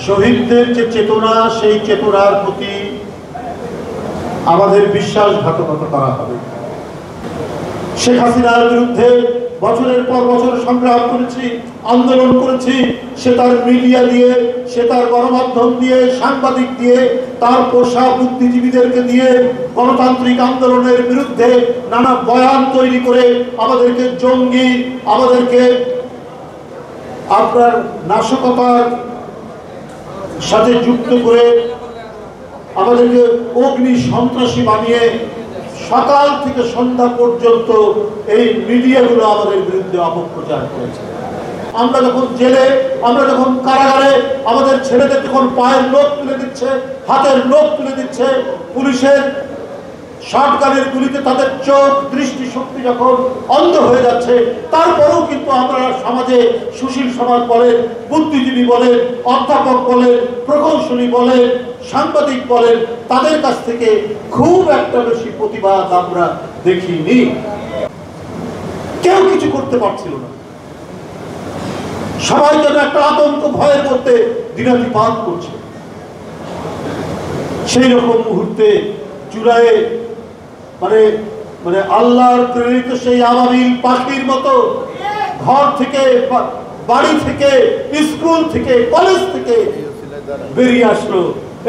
শহীদদের যে চেতনা, সেই চেতনার প্রতি আমাদের বিশ্বাসঘাতকতা করা হবে। শেখ হাসিনার বিরুদ্ধে বছরের পর বছর সংগ্রাম করেছি, আন্দোলন করেছি। সে তার মিডিয়া দিয়ে, সে তার গণমাধ্যম দিয়ে, সাংবাদিক দিয়ে, তার পোষা বুদ্ধিজীবীদেরকে দিয়ে গণতান্ত্রিক আন্দোলনের বিরুদ্ধে নানা বয়ান তৈরি করে আমাদেরকে জঙ্গি, আমাদেরকে আপনার নাশকতার সাথে যুক্ত করে আমাদেরকে অগ্নি সন্ত্রাসী বানিয়ে সকাল থেকে সন্ধ্যা পর্যন্ত এই মিডিয়াগুলো আমাদের বিরুদ্ধে অপপ্রচার করেছে। আমরা যখন জেলে, আমরা যখন কারাগারে, আমাদের ছেলেদের যখন পায়ের নখ তুলে দিচ্ছে, হাতের নখ তুলে দিচ্ছে, পুলিশের শটগানের গুলিতে তাদের চোখ দৃষ্টি শক্তি যখন অন্ধ হয়ে যাচ্ছে, তারপরেও কিন্তু আমরা সমাজে সুশীল সমাজ বলেন, বুদ্ধিজীবী বলেন, অধ্যাপক বলেন, প্রকৌশলী বলেন, সাংবাদিক বলেন, তাদের কাছ থেকে খুব একটা বেশি প্রতিবাদ আমরা দেখিনি। কেউ কিছু করতে পারছিল না। সবাই যেন একটা আতঙ্ক ভয়ের মধ্যে দিনাতিপাত করছে। সেই রকম মুহূর্তে জুলাইয়ে মানে আল্লাহর প্রেরিত সেই আবাবিল পাখির মতো ঘর থেকে, বাড়ি থেকে, স্কুল থেকে, কলেজ থেকে বেরিয়ে আসলো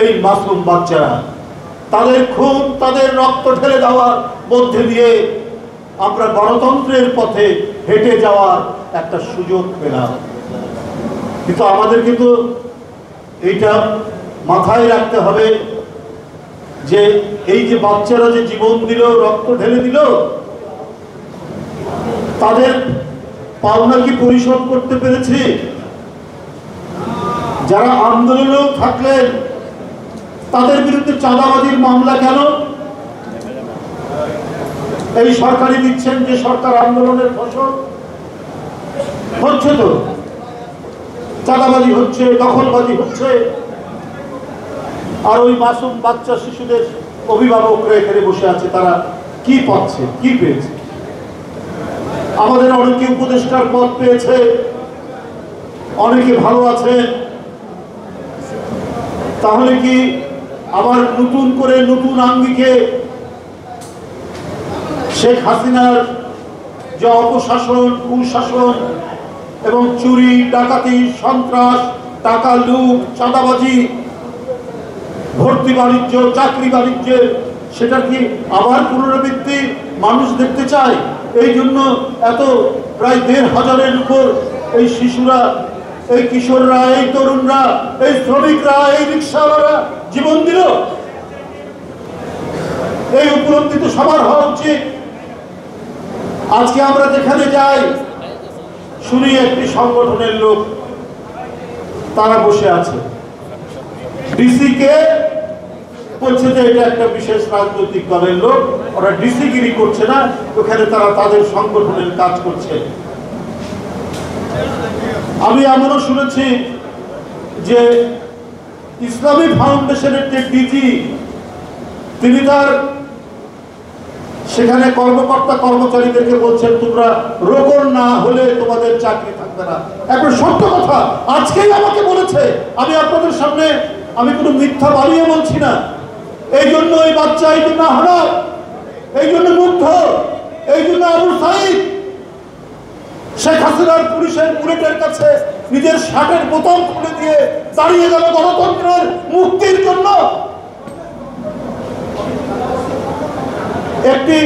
এই মাসুম বাচ্চারা। তাদের খুন, তাদের রক্ত ঢেলে দেওয়ার মধ্যে দিয়ে আমরা গণতন্ত্রের পথে হেঁটে যাওয়ার একটা সুযোগ পেলাম। কিন্তু আমাদের কিন্তু এইটা মাথায় রাখতে হবে যে এই যে বাচ্চারা যে জীবন দিল, রক্ত ঢেলে দিল, তাদের পাওনা কি পরিশোধ করতে পেরেছি? যারা আন্দোলনেও থাকলেন তাদের বিরুদ্ধে চাঁদাবাজির মামলা কেন? এই সরকারই দিচ্ছেন যে সরকার আন্দোলনের ফসল হচ্ছে, তো চাঁদাবাজি হচ্ছে, দখলবাজি হচ্ছে, আর ওই মাসুম বাচ্চা শিশুদের অভিভাবকরা এখানে বসে আছে, তারা কি পাচ্ছে, কি পেয়েছে? আমাদের অনেকে উপদেষ্টার পদ পেয়েছে, অনেকে ভালো আছে। তাহলে কি আবার নতুন করে নতুন আঙ্গিকে শেখ হাসিনার যে অপশাসন, কুশাসন এবং চুরি, ডাকাতি, সন্ত্রাস, টাকা লুট, চাঁদাবাজি, ভর্তি বাণিজ্য, চাকরি বাণিজ্যের, সেটা কি আবার পুনরাবৃত্তি মানুষ দেখতে চায়? এই জন্য এত প্রায় ১৫০০-এর উপর এই শিশুরা, এই কিশোররা, এই তরুণরা, এই শ্রমিকরা, এই রিক্সাওয়ালারা জীবন দিল। এই উপলব্ধি তো সবার হওয়া উচিত। আজকে আমরা যেখানে যাই শুনি একটি সংগঠনের লোক তারা বসে আছে, ডিসি কে বলছে যে এটা একটা বিশেষ রাজনৈতিক দলের লোক, ওরা ডিসি গিরি করছে না, ওখানে তারা তাদের সংগঠনের কাজ করছে। আমি এমনও শুনেছি যে ইসলামী ফাউন্ডেশনের যে ডিজি, তিনি তার সেখানে কর্মকর্তা কর্মচারীদেরকে বলছেন তোমরা রোকন না হলে তোমাদের চাকরি থাকবে না। এখন সত্য কথা আজকেই আমাকে বলেছে, আমি আপনাদের সামনে আমি কোনো মিথ্যা বানিয়ে বলছি না। এই জন্য এই বাচ্চা, এই জন্য হারাম, এই জন্য মুগ্ধ, এই জন্য আবু সাইদ শেখ হাসিনার পুলিশের বুলেটের কাছে নিজের শার্টের বোতাম খুলে দিয়ে দাঁড়িয়ে গেল গণতন্ত্রের মুক্তির জন্য। একটি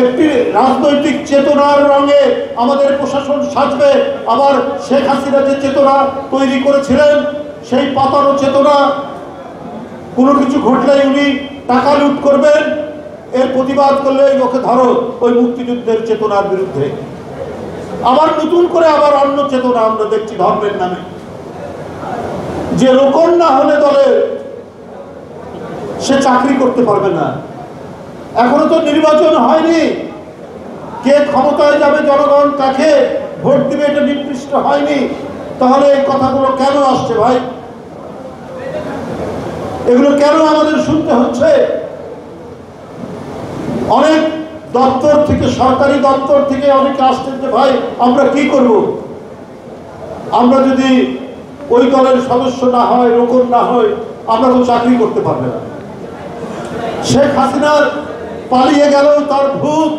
একটি রাজনৈতিক চেতনার রঙে আমাদের প্রশাসন সাজবে, আবার শেখ হাসিনা যে চেতনা তৈরি করেছিলেন সেই পাতানো চেতনা, কোনো কিছু ঘটলেই উনি টাকা লুট করবেন, এর প্রতিবাদ করলে ওকে ধরো ওই মুক্তিযুদ্ধের চেতনার বিরুদ্ধে। আবার নতুন করে আবার অন্য চেতনা আমরা দেখছি ধর্মের নামে, যে রোকন না হলে দলে সে চাকরি করতে পারবে না। এখনো তো নির্বাচন হয়নি, কে ক্ষমতায় যাবে, জনগণ কাকে ভোট দিবে এটা নির্দিষ্ট হয়নি। তাহলে এই কথাগুলো কেন আসছে ভাই? এগুলো কেন আমাদের শুনতে হচ্ছে? অনেক দপ্তর থেকে, সরকারি দপ্তর থেকে অনেকে আসছেন যে ভাই আমরা কি করব, আমরা যদি ওই দলের সদস্য না হয়, রোকন না হয়, আমরা তো চাকরি করতে পারবে না। শেখ হাসিনার পালিয়ে গেলেও তার ভূত,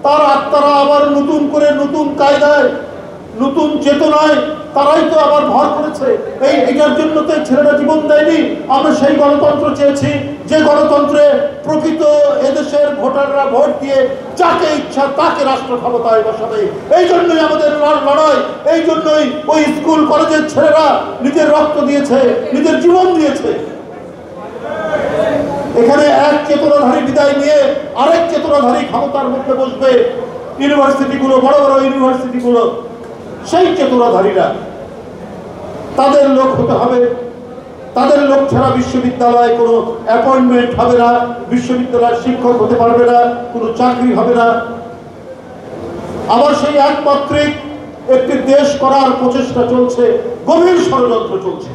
তার আত্মারা আবার নতুন করে নতুন কায়দায়, নতুন চেতনায় তারাই তো আবার ভর করেছে। এইটার জন্য তো ছেলেরা জীবন দেয়নি। আমরা সেই গণতন্ত্র চেয়েছি যে গণতন্ত্রে প্রকৃত এদেশের ভোটাররা ভোট দিয়ে যাকে ইচ্ছা তাকে রাষ্ট্র ক্ষমতায় বসাবে। এই জন্যই আমাদের লড়াই, এই জন্যই ওই স্কুল কলেজের ছেলেরা নিজের রক্ত দিয়েছে, নিজের জীবন দিয়েছে। এখানে এক চেতনাধারী বিদায় নিয়ে আরেক চেতনাধারী ক্ষমতার মধ্যে বসবে ইউনিভার্সিটিগুলো, বড় বড় ইউনিভার্সিটিগুলো। সেই চেতনাধারীরা তাদের লোক হতে হবে। তাদের লোক ছাড়া বিশ্ববিদ্যালয়ে কোনো অ্যাপয়েন্টমেন্ট হবে না, বিশ্ববিদ্যালয়ের শিক্ষক হতে পারবে না, কোনো চাকরি হবে না। আবার সেই একমাত্রিক একটি দেশ করার প্রচেষ্টা চলছে, গভীর ষড়যন্ত্র চলছে।